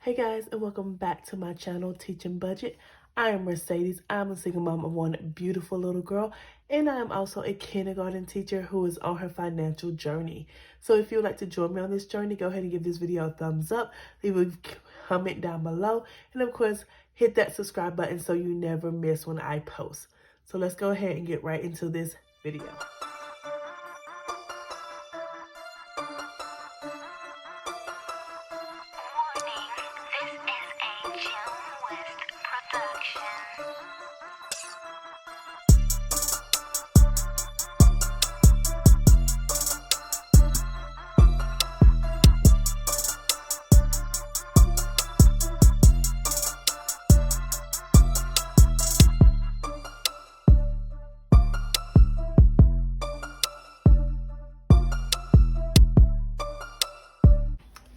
Hey guys, and welcome back to my channel, Teaching Budget. I am Mercedes. I'm a single mom of one beautiful little girl, and I am also a kindergarten teacher who is on her financial journey. So if you would like to join me on this journey, go ahead and give this video a thumbs up, leave a comment down below, and of course, hit that subscribe button so you never miss when I post. So let's go ahead and get right into this video.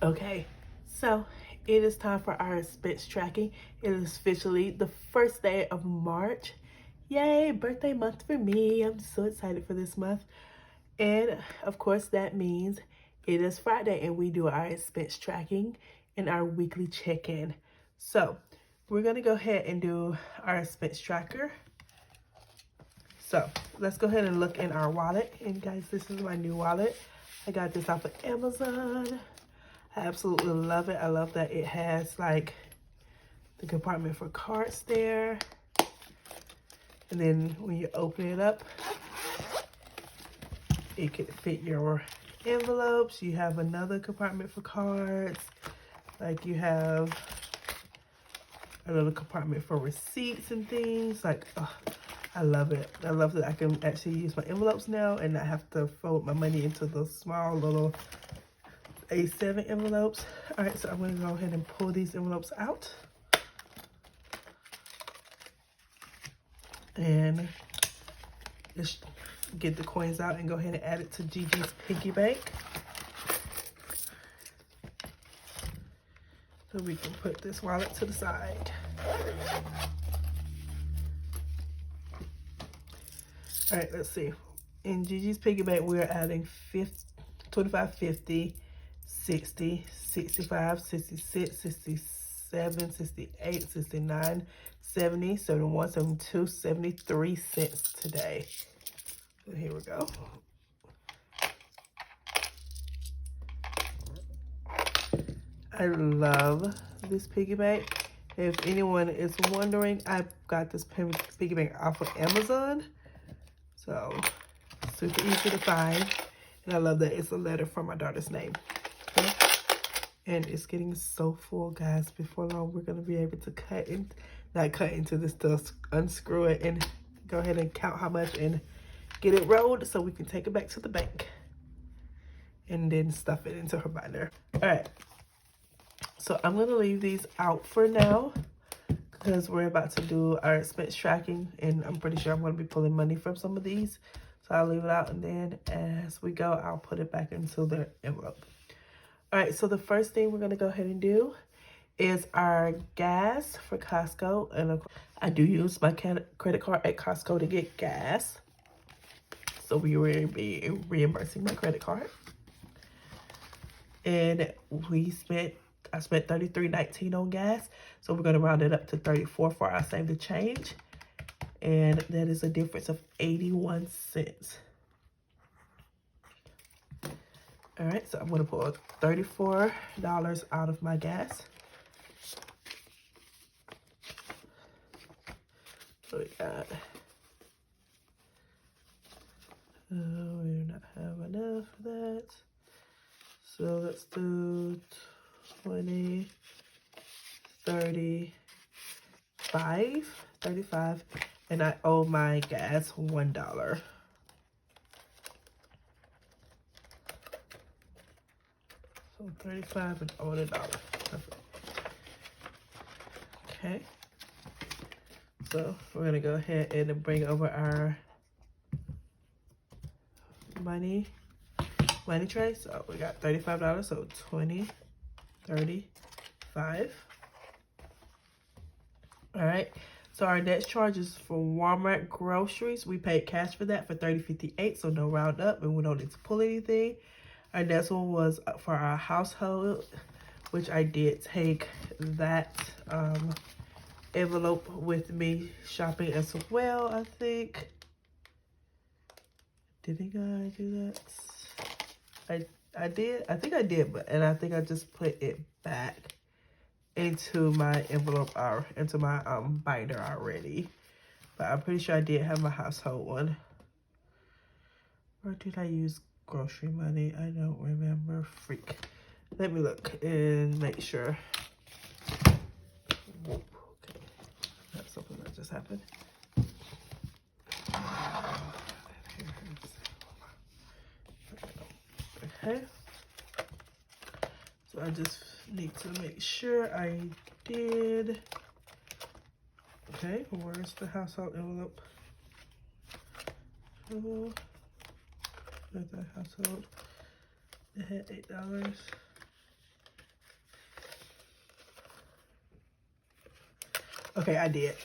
Okay, so it is time for our expense tracking. It is officially the first day of March. Yay, birthday month for me. I'm so excited for this month. And of course, that means it is Friday and we do our expense tracking and our weekly check-in. So we're gonna go ahead and do our expense tracker. So let's go ahead and look in our wallet. And guys, this is my new wallet. I got this off of Amazon. I absolutely love it. I love that it has like the compartment for cards there. And then when you open it up, it can fit your envelopes. You have another compartment for cards. Like you have a little compartment for receipts and things. Like, oh, I love it. I love that I can actually use my envelopes now and not have to fold my money into the small little A7 envelopes. All right, so I'm going to go ahead and pull these envelopes out. And just get the coins out and go ahead and add it to Gigi's piggy bank. So we can put this wallet to the side. All right, let's see. In Gigi's piggy bank, we're adding 25, 50, 60, 65, 66, 67, 68, 69, 70, 71, 72, 73 cents today. So here we go. I love this piggy bank. If anyone is wondering, I got this piggy bank off of Amazon. So super easy to find. And I love that it's a letter from my daughter's name. Okay? And it's getting so full, guys. Before long, we're going to be able to not cut into this stuff, unscrew it, and go ahead and count how much and get it rolled so we can take it back to the bank. And then stuff it into her binder. All right. So I'm going to leave these out for now because we're about to do our expense tracking. And I'm pretty sure I'm going to be pulling money from some of these. So I'll leave it out, and then as we go, I'll put it back into the envelope. All right, so the first thing we're gonna go ahead and do is our gas for Costco. And I do use my credit card at Costco to get gas. So we will be reimbursing my credit card. And I spent $33.19 on gas. So we're gonna round it up to 34 for our save the change. And that is a difference of 81 cents. All right, so I'm going to pull $34 out of my gas. So we got, we do not have enough of that. So let's do 20, 30, 35. And I owe my gas $1. So 35 and owe $1. Perfect. Okay. So we're gonna go ahead and bring over our money tray. So we got $35. So 20, 35. All right. So our next charge is for Walmart groceries. We paid cash for that for $30.58, so no round up, and we don't need to pull anything. Our next one was for our household. which I did take that envelope with me shopping as well, I think. Didn't I do that? I did. I think I did, but I think I just put it back into my envelope or into my binder already. But I'm pretty sure I did have my household one. Or did I use grocery money? I don't remember. Freak. Let me look and make sure. Whoop. Okay. That's something that just happened. Okay. So I just need to make sure I did. Okay, where's the household envelope? Oh, there's the household. It had $8. Okay, I did.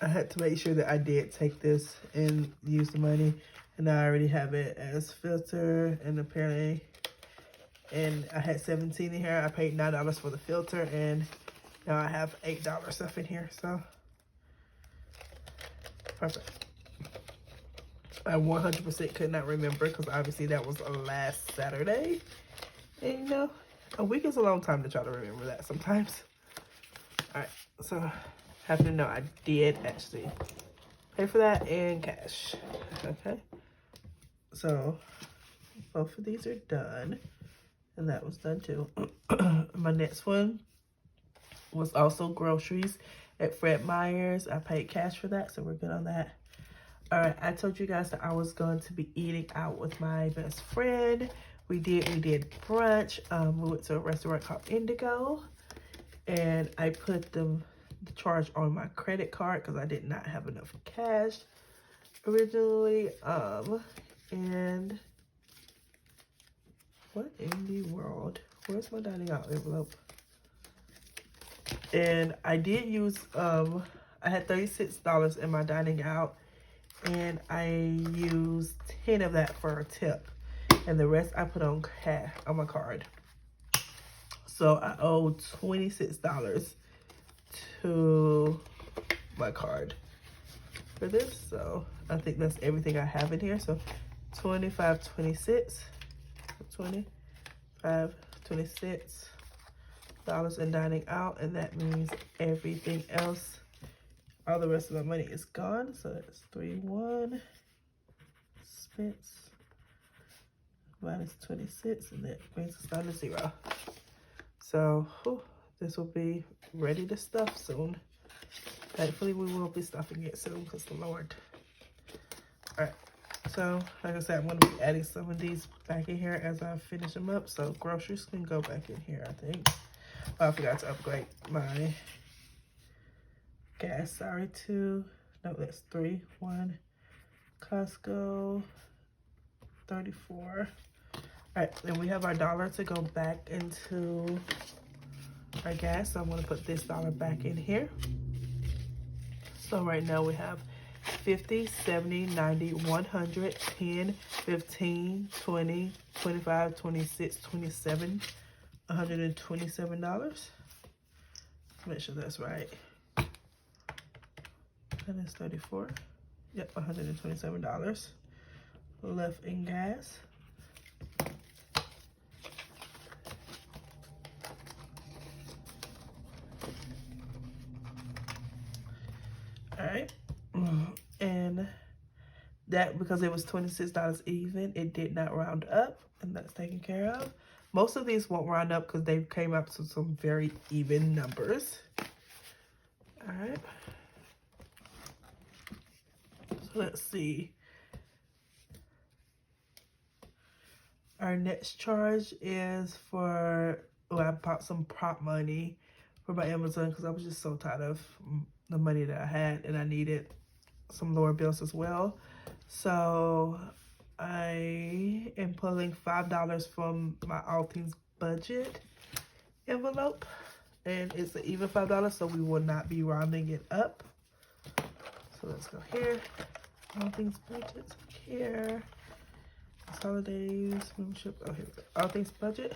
I had to make sure that I did take this and use the money. And I already have it as filter and apparently, and I had 17 in here. I paid $9 for the filter and now I have $8 stuff in here, so perfect. I 100% could not remember because obviously that was last Saturday. And you know, a week is a long time to try to remember that sometimes. All right, so happy to know I did actually pay for that in cash. Okay, so both of these are done, and that was done too. My next one was also groceries at Fred Meyer's. I paid cash for that, so we're good on that. All right, I told you guys that I was going to be eating out with my best friend. We did brunch. We went to a restaurant called Indigo, and I put the charge on my credit card because I did not have enough cash originally. And what in the world? Where's my dining out envelope? And I did use I had $36 in my dining out, and I used 10 of that for a tip, and the rest I put on cash on my card. So I owe $26 to my card for this. So I think that's everything I have in here. So 25, 26, 25, 26 dollars in dining out, and that means everything else, all the rest of my money is gone. So that's 31 expense minus 26, and that brings us down to 0. So this will be ready to stuff soon. Thankfully, we will be stuffing it soon because the Lord. All right. So, like I said, I'm going to be adding some of these back in here as I finish them up. So, groceries can go back in here, I think. Oh, I forgot to upgrade my gas. Sorry, 2. No, that's 3. 1. Costco. 34. All right, and we have our dollar to go back into our gas. So, I'm going to put this dollar back in here. So, right now we have 50, 70, 90, 100, 10, 15, 20, 25, 26, 27, $127. Make sure that's right. That is 34. Yep, $127 left in gas. All right. And that, because it was $26 even, it did not round up, and that's taken care of. Most of these won't round up because they came up to some very even numbers. All right. So let's see. Our next charge is for, I bought some prop money for my Amazon because I was just so tired of the money that I had, and I needed some lower bills as well. So I am pulling $5 from my All Things Budget envelope, and it's an even $5, so we will not be rounding it up. So let's go here. All Things Budget here. Holidays membership. Oh, here we go. All Things Budget.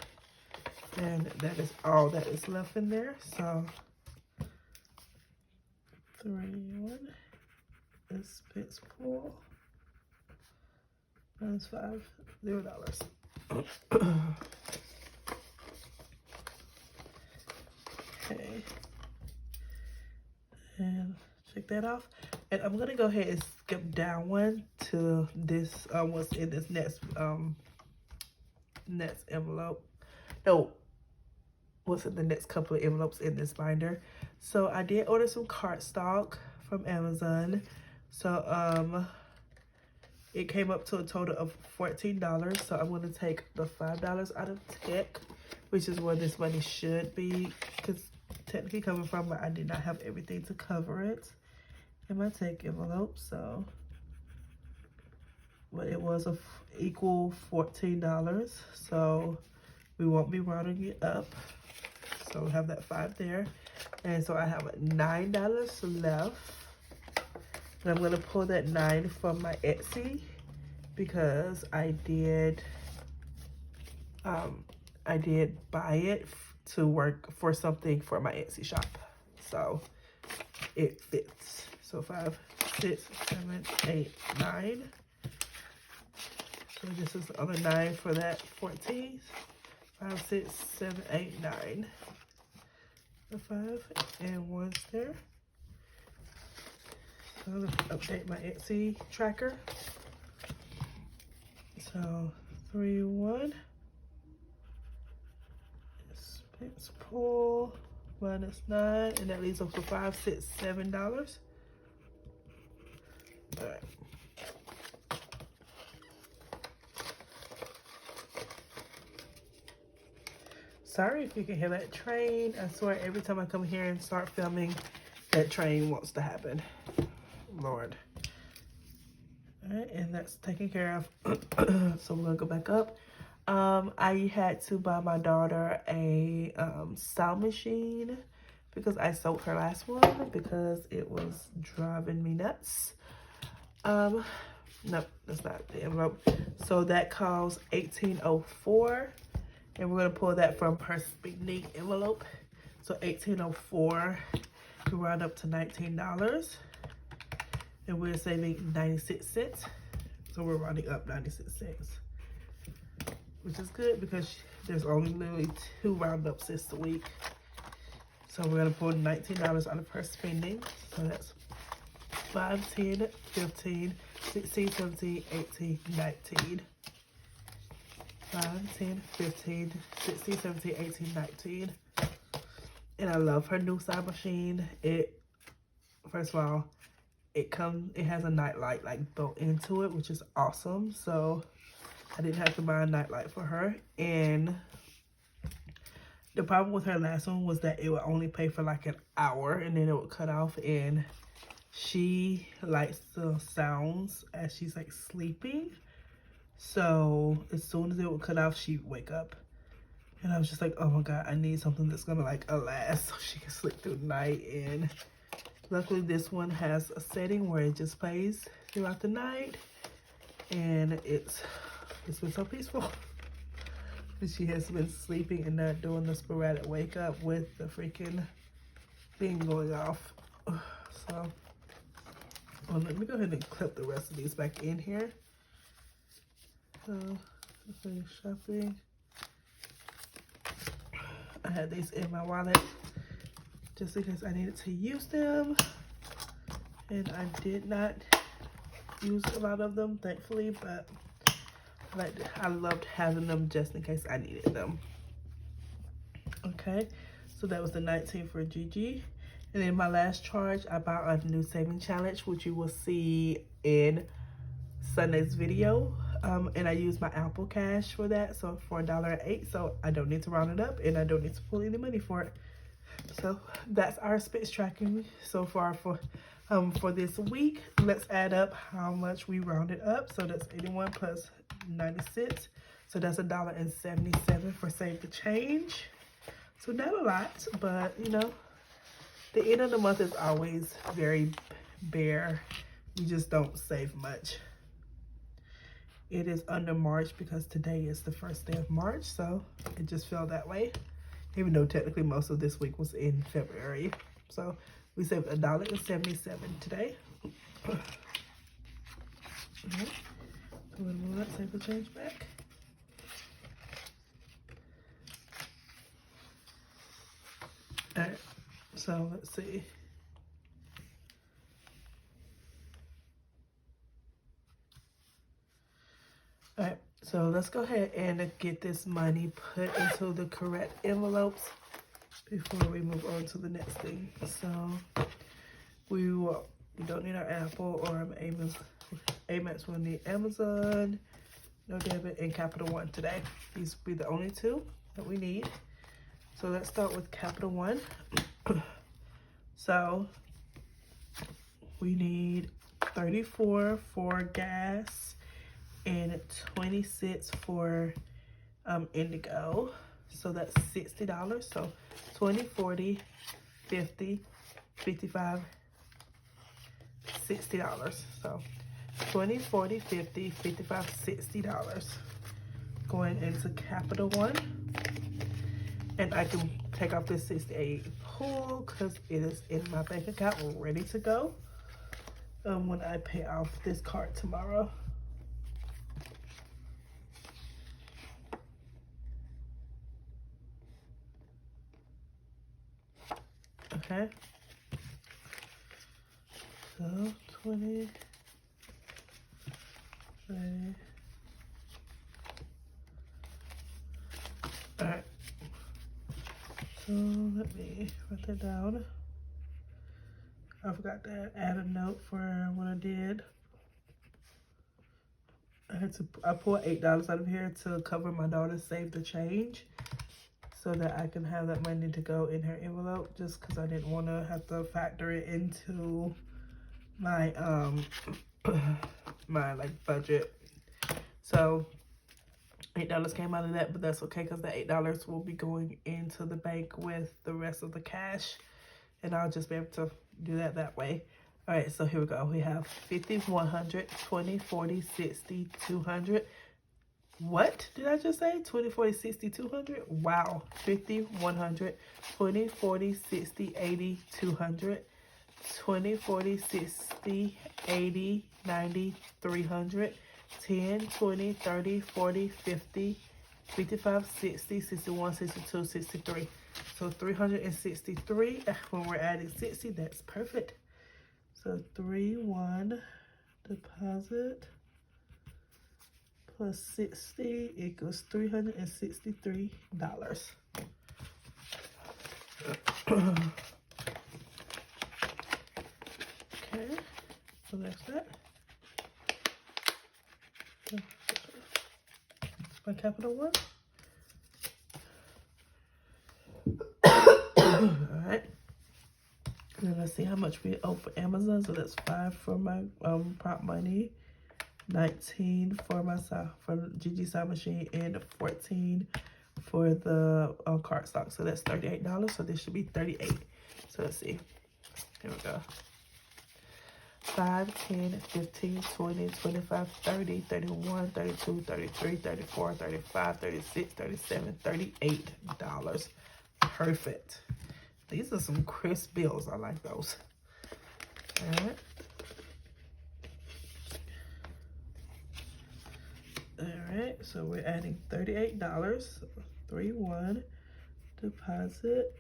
And that is all that is left in there. So 3-1 expense pool minus $5, $0. Okay. And check that off. And I'm gonna go ahead and skip down one to this what's in this next envelope. No, what's in the next couple of envelopes in this binder. So I did order some cardstock from Amazon. So it came up to a total of $14. So I'm gonna take the $5 out of tech, which is where this money should be, because technically coming from, but I did not have everything to cover it in my tech envelope. So, but it was equal $14. So we won't be rounding it up. So we have that 5 there. And so I have $9 left. And I'm gonna pull that 9 from my Etsy because I did buy it to work for something for my Etsy shop. So it fits. So 5, 6, 7, 8, 9. So this is the other 9 for that 14. 5, 6, 7, 8, 9. The 5 and 1's there. So let's update my Etsy tracker. So 3-1 expense pool minus 9, and that leaves us for $5, $6, $7. All right. Sorry if you can hear that train. I swear every time I come here and start filming, that train wants to happen. Lord. All right, and that's taken care of. So we're gonna go back up. I had to buy my daughter a sound machine because I sold her last one because it was driving me nuts. Nope, that's not the envelope. So that costs $18.04, and we're gonna pull that from her spending envelope. So $18.04 to round up to $19, and we're saving 96 cents. So we're rounding up 96 cents, which is good because there's only literally 2 roundups this week. So we're gonna pull $19 out of her spending. So that's 5, 10, 15, 16, 17, 18, 19. 5, 10, 15, 16, 17, 18, 19. And I love her new sound machine. First of all, it has a night light like built into it, which is awesome. So I didn't have to buy a night light for her. And the problem with her last one was that it would only pay for like an hour and then it would cut off, and she likes the sounds as she's like sleeping. So as soon as it would cut off, she'd wake up. And I was just like, oh my God, I need something that's gonna like last so she can sleep through the night. And luckily this one has a setting where it just plays throughout the night. And it's been so peaceful. She has been sleeping and not doing the sporadic wake up with the freaking thing going off. So, well, let me go ahead and clip the rest of these back in here. So, finish shopping. I had these in my wallet just because I needed to use them, and I did not use a lot of them, thankfully, but I loved having them just in case I needed them. Okay, so that was the 19 for Gigi. And then my last charge, I bought a new saving challenge, which you will see in Sunday's video. And I used my Apple Cash for that, so for $1.08. So I don't need to round it up, and I don't need to pull any money for it. So that's our expense tracking so far for this week. Let's add up how much we rounded up. So that's 81 plus 96. So that's $1.77 for Save the Change. So not a lot, but you know, the end of the month is always very bare. You just don't save much. it is under March because today is the first day of March, so it just felt that way. Even though technically most of this week was in February. So we saved $1.77 today. Alright, a little more, save the change back. Alright, so let's see. Alright, so let's go ahead and get this money put into the correct envelopes before we move on to the next thing. So we don't need our Apple or Amex. We'll need Amazon, no debit, and Capital One today. These will be the only two that we need. So let's start with Capital One. So we need 34 for gas and 26 for Indigo. So that's $60. So 20, 40, 50, 55, $60. So 20, 40, 50, 55, $60 going into Capital One. And I can take off this 68 pool because it is in my bank account ready to go when I pay off this card tomorrow. Okay. So 20, 30. All right. So let me write that down. I forgot to add a note for what I did. I pulled $8 out of here to cover my daughter's Save the Change so that I can have that money to go in her envelope, just because I didn't want to have to factor it into my my like budget. So $8 came out of that, but that's okay because the $8 will be going into the bank with the rest of the cash, and I'll just be able to do that way. All right, so here we go. We have 50, 100, 20, 40, 60, 200. What did I just say? 20, 40, 60, 200? Wow. 50, 100, 20, 40, 60, 80, 200. 20, 40, 60, 80, 90, 300. 10, 20, 30, 40, 50, 55, 60, 61, 62, 63. So 363. When we're adding 60, that's perfect. So 3-1 deposit plus 60 equals $363. Okay, so that's that. It's my Capital One. All right. And then let's see how much we owe for Amazon. So that's 5 for my prop money, 19 for my for Gigi Sound Machine, and 14 for the cardstock. So that's $38. So this should be 38. So let's see. Here we go. 5, 10, 15, 20, 25, 30, 31, 32, 33, 34, 35, 36, 37, $38. Perfect. These are some crisp bills. I like those. All right. All right. So we're adding $38. 3-1 deposit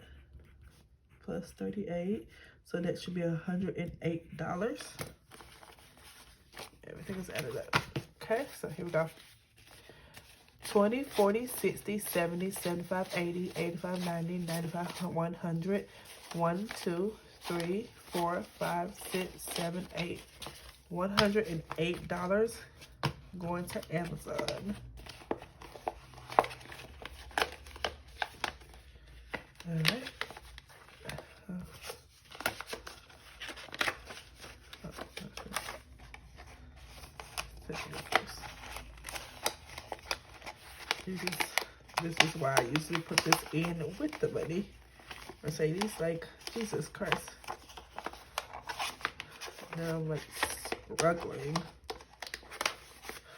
plus 38. So that should be $108. Everything is added up. Okay. So here we go. 20, 40, 60, 70, 75, 80, 85, 90, 95, 100, 1, 2, 3, 4, 5, 6, 7, 8. $108 going to Amazon. All right. This is why I usually put this in with the money. Mercedes, like, Jesus Christ. Now I'm like struggling.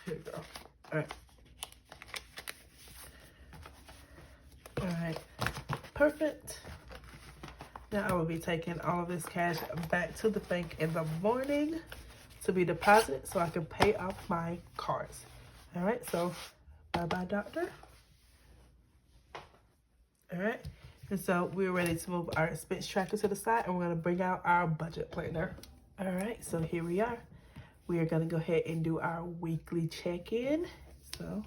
Here we go. All right. All right. Perfect. Now I will be taking all of this cash back to the bank in the morning to be deposited so I can pay off my cards. All right, so bye-bye, doctor. All right, and so we're ready to move our expense tracker to the side, and we're gonna bring out our budget planner. All right, so here we are. We are gonna go ahead and do our weekly check-in. So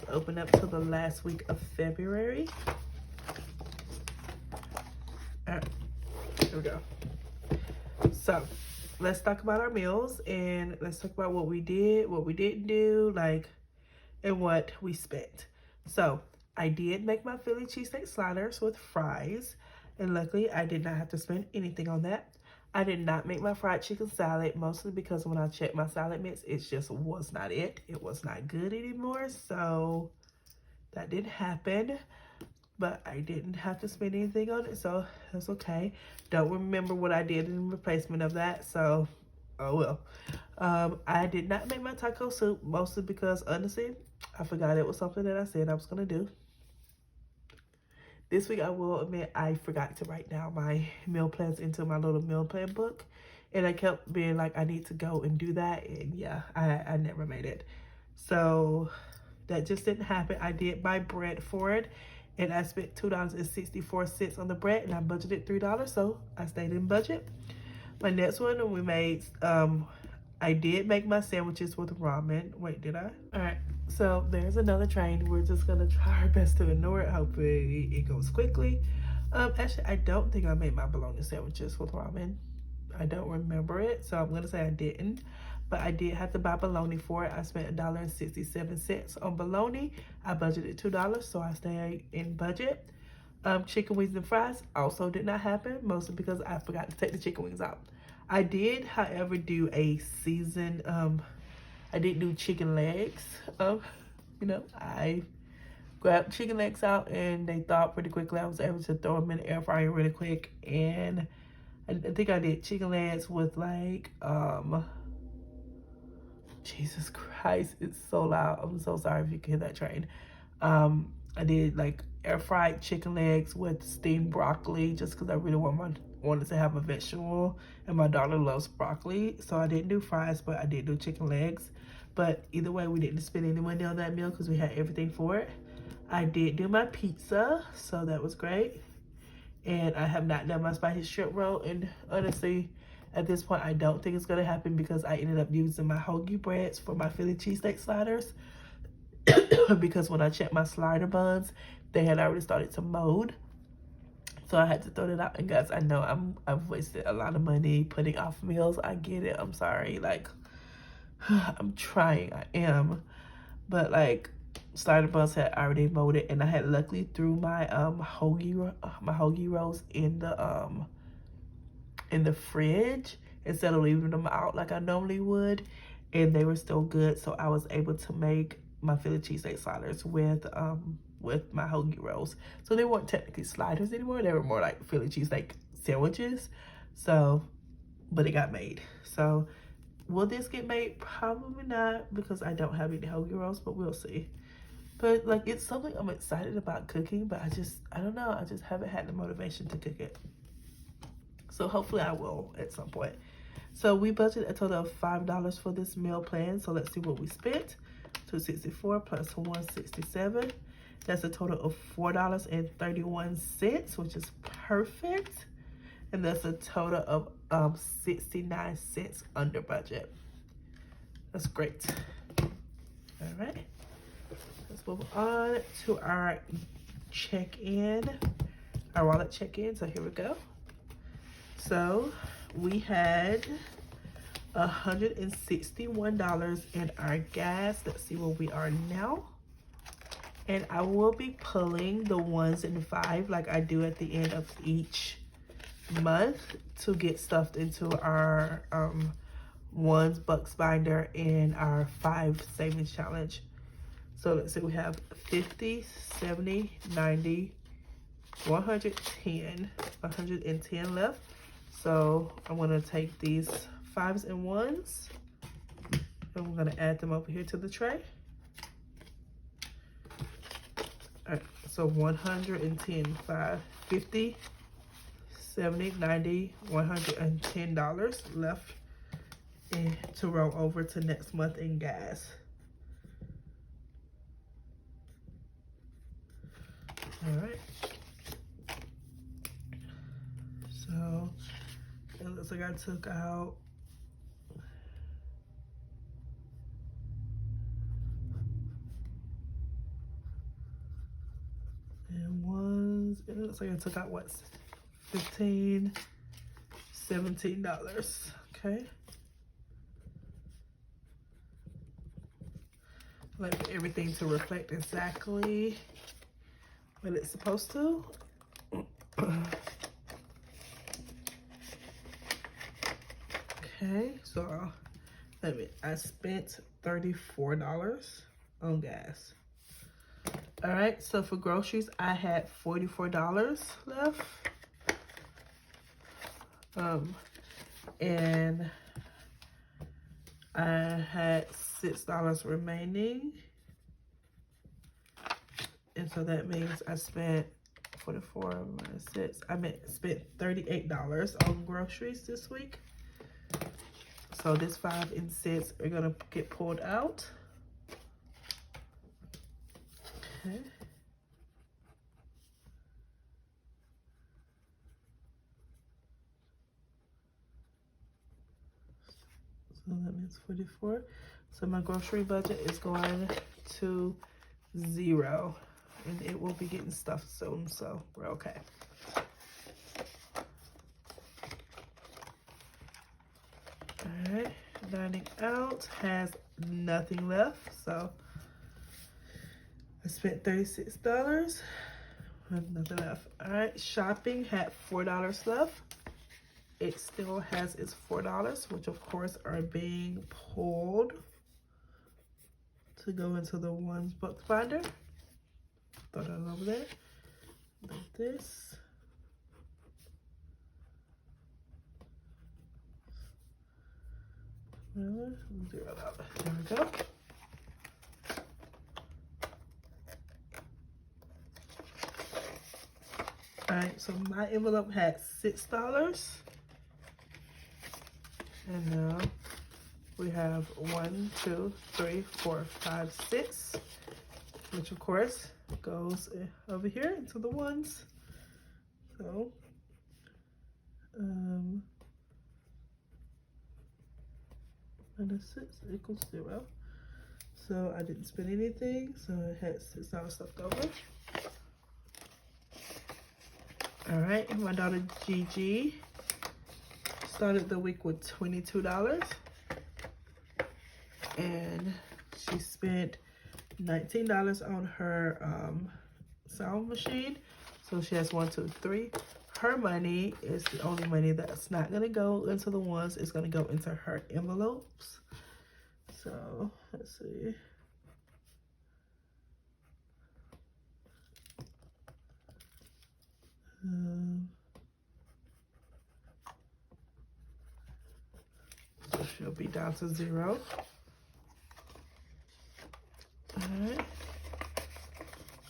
open up to the last week of February. All right, here we go. So let's talk about our meals, and let's talk about what we did, what we didn't do, like, and what we spent. So I did make my Philly cheesesteak sliders with fries, and luckily I did not have to spend anything on that. I did not make my fried chicken salad, mostly because when I checked my salad mix, it just was not it. It was not good anymore, so that didn't happen. But I didn't have to spend anything on it, so that's okay. Don't remember what I did in replacement of that, so oh well. I did not make my taco soup, mostly because honestly, I forgot it was something that I said I was gonna do. This week, I will admit, I forgot to write down my meal plans into my little meal plan book, and I kept being like, I need to go and do that, and yeah, I never made it. So that just didn't happen. I did buy bread for it, and I spent $2.64 on the bread, and I budgeted $3, so I stayed in budget. My next one, we made, I did make my sandwiches with ramen. Wait, did I? All right, so there's another train. We're just gonna try our best to ignore it. Hopefully it goes quickly. Actually, I don't think I made my bologna sandwiches with ramen. I don't remember it, so I'm gonna say I didn't. But I did have to buy bologna for it. I spent $1.67 on bologna. I budgeted $2, so I stayed in budget. Chicken wings and fries also did not happen, mostly because I forgot to take the chicken wings out. I did, however, do a seasoned, I did do chicken legs. I grabbed chicken legs out and they thawed pretty quickly. I was able to throw them in the air fryer really quick. And I think I did chicken legs with like, Jesus Christ, it's so loud. I'm so sorry if you can hear that train. I did like air fried chicken legs with steamed broccoli just because I really wanted to have a vegetable, and my daughter loves broccoli. So I didn't do fries, but I did do chicken legs. But either way, we didn't spend any money on that meal because we had everything for it. I did do my pizza, so that was great. And I have not done my spicy shrimp roll, and honestly, at this point, I don't think it's gonna happen because I ended up using my hoagie breads for my Philly cheesesteak sliders. Because when I checked my slider buns, they had already started to mold. So I had to throw that out. And guys, I know I've wasted a lot of money putting off meals. I get it. I'm sorry. Like, I'm trying. I am. But like, slider buns had already molded, and I had luckily threw my hoagie rolls in the fridge instead of leaving them out like I normally would, and they were still good. So I was able to make my Philly cheesesteak sliders with my hoagie rolls. So they weren't technically sliders anymore. They were more like Philly cheesesteak sandwiches. So, but it got made. So will this get made? Probably not, because I don't have any hoagie rolls, but we'll see. But like, it's something I'm excited about cooking, but I don't know. I just haven't had the motivation to cook it. So hopefully I will at some point. So we budgeted a total of $5 for this meal plan. So let's see what we spent. $264 plus $167. That's a total of $4.31, which is perfect. And that's a total of 69 cents under budget. That's great. All right. Let's move on to our check-in, our wallet check-in. So here we go. So we had $161 in our gas. Let's see where we are now. And I will be pulling the 1s and 5 like I do at the end of each month to get stuffed into our 1s bucks binder and our 5 savings challenge. So let's see, we have 50, 70, 90, 110 left. So I'm gonna take these 5s and 1s, and we're gonna add them over here to the tray. So 110, 5, 50, 70, 90, $110 left to roll over to next month in gas. All right. So it looks like I took out it looks like I took out what, $15, $17. Okay. Like for everything to reflect exactly what it's supposed to. Okay, so I spent $34 on gas. All right, so for groceries, I had $44 left. And I had $6 remaining. And so that means I spent 44 minus 6. Spent $38 on groceries this week. So this 5 and 6 are gonna get pulled out. Okay. So that means 44. So my grocery budget is going to 0. And it will be getting stuffed soon, so we're okay. All right, dining out has nothing left, so I spent $36 with nothing left. All right, shopping had $4 left. It still has its $4, which of course are being pulled to go into the ones bookfinder. Thought I love that. Like this. Zero out. There we go. All right, so my envelope had $6. And now we have 1, 2, 3, 4, 5, 6, which of course goes over here into the ones. So, minus 6 equals 0. So I didn't spend anything, so I had $6 left over. All right, my daughter Gigi started the week with $22. And she spent $19 on her sound machine. So she has 1, 2, 3. Her money is the only money that's not gonna go into the ones. It's gonna go into her envelopes. So let's see. So she'll be down to 0. Alright.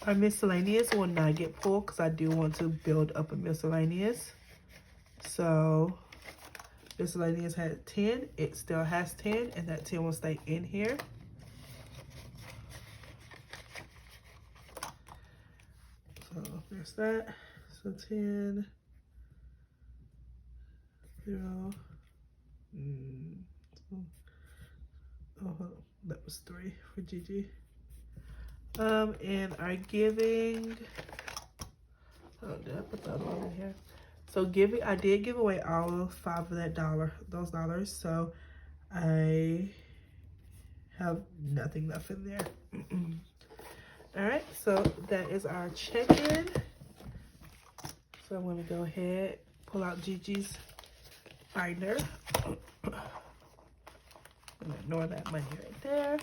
Our miscellaneous will not get full because I do want to build up a miscellaneous. So miscellaneous had 10. It still has 10, and that 10 will stay in here. So there's that. So 10, 0. That was 3 for Gigi. And our giving. Oh, did I put the other one in here? So giving, I did give away all of 5 of those dollars. So I have nothing left in there. All right, so that is our check-in. So I'm gonna go ahead, pull out Gigi's binder. Ignore that money right there.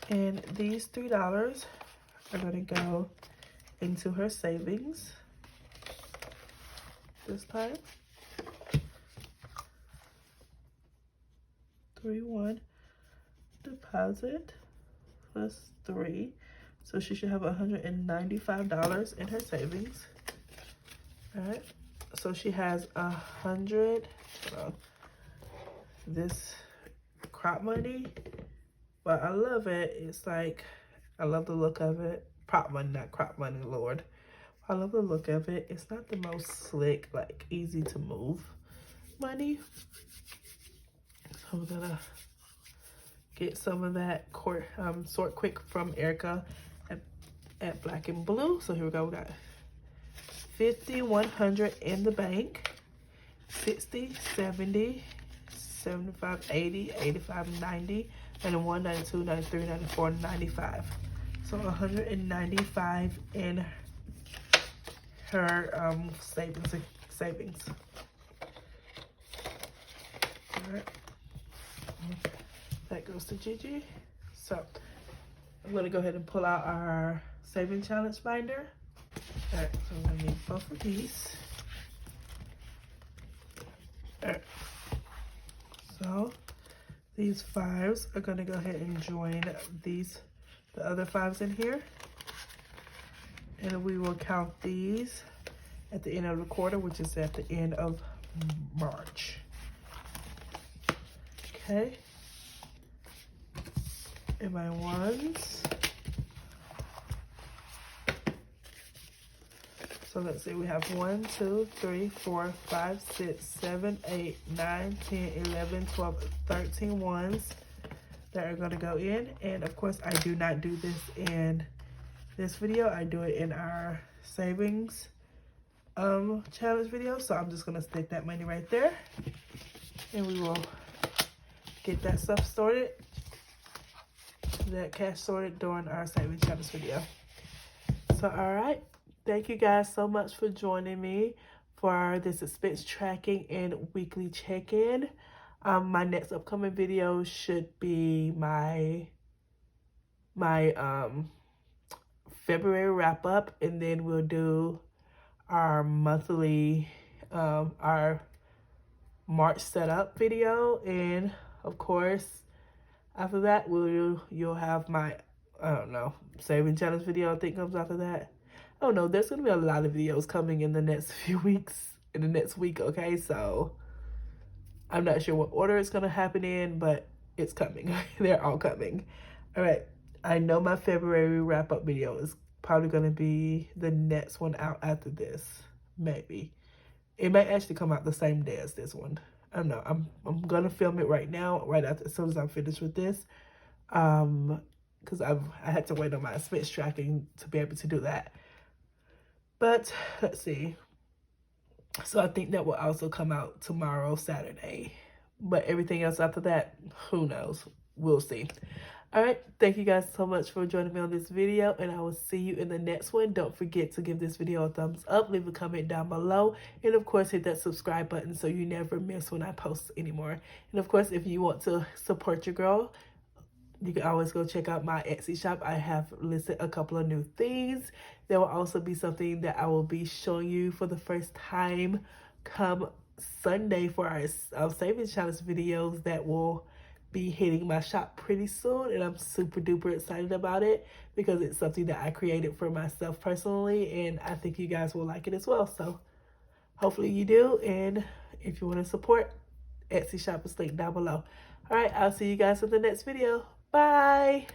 And these $3 are gonna go into her savings this time. 3, 1 deposit plus 3. So she should have $195 in her savings. All right. So she has 100. This crop money, but I love it. It's like, I love the look of it. Prop money, not crop money, Lord. I love the look of it. It's not the most slick, like easy to move money. So we're gonna get some of that Sort Quick from Erica at Black and Blue. So here we go. We got 50, 100 in the bank, 60, 70, 75, 80, 85, 90, 91, 92, 93, 94, 95. So 195 in her savings. All right. That goes to Gigi. So I'm gonna go ahead and pull out our saving challenge binder. All right, so I'm gonna need both of these. All right. So these 5s are gonna go ahead and join the other 5s in here. And we will count these at the end of the quarter, which is at the end of March. Okay. And my 1s. So let's see, we have 1, 2, 3, 4, 5, 6, 7, 8, 9, 10, 11, 12, 13 1s that are gonna go in. And of course, I do not do this in this video. I do it in our savings challenge video. So I'm just gonna stick that money right there, and we will get that stuff sorted, that cash sorted during our savings challenge video. So all right, thank you guys so much for joining me for this expense tracking and weekly check-in. My next upcoming video should be my February wrap up, and then we'll do our monthly, our March setup video. And of course, after that, you'll have my, I don't know, saving challenge video, I think comes after that. I don't know, there's gonna be a lot of videos coming in the next few weeks, in the next week, okay? So I'm not sure what order it's gonna happen in, but it's coming. They're all coming. All right. I know my February wrap-up video is probably going to be the next one out after this. Maybe. It might actually come out the same day as this one. I don't know. I'm going to film it right now, right after, as soon as I'm finished with this. Because I had to wait on my expense tracking to be able to do that. But, let's see. So, I think that will also come out tomorrow, Saturday. But everything else after that, who knows? We'll see. All right, thank you guys so much for joining me on this video, and I will see you in the next one. Don't forget to give this video a thumbs up, leave a comment down below, and of course, hit that subscribe button so you never miss when I post anymore. And of course, if you want to support your girl, you can always go check out my Etsy shop. I have listed a couple of new things. There will also be something that I will be showing you for the first time come Sunday for our savings challenge videos that will be hitting my shop pretty soon, and I'm super duper excited about it because it's something that I created for myself personally, and I think you guys will like it as well. So hopefully you do, and if you want to support, Etsy shop is linked down below. All right, I'll see you guys in the next video. Bye.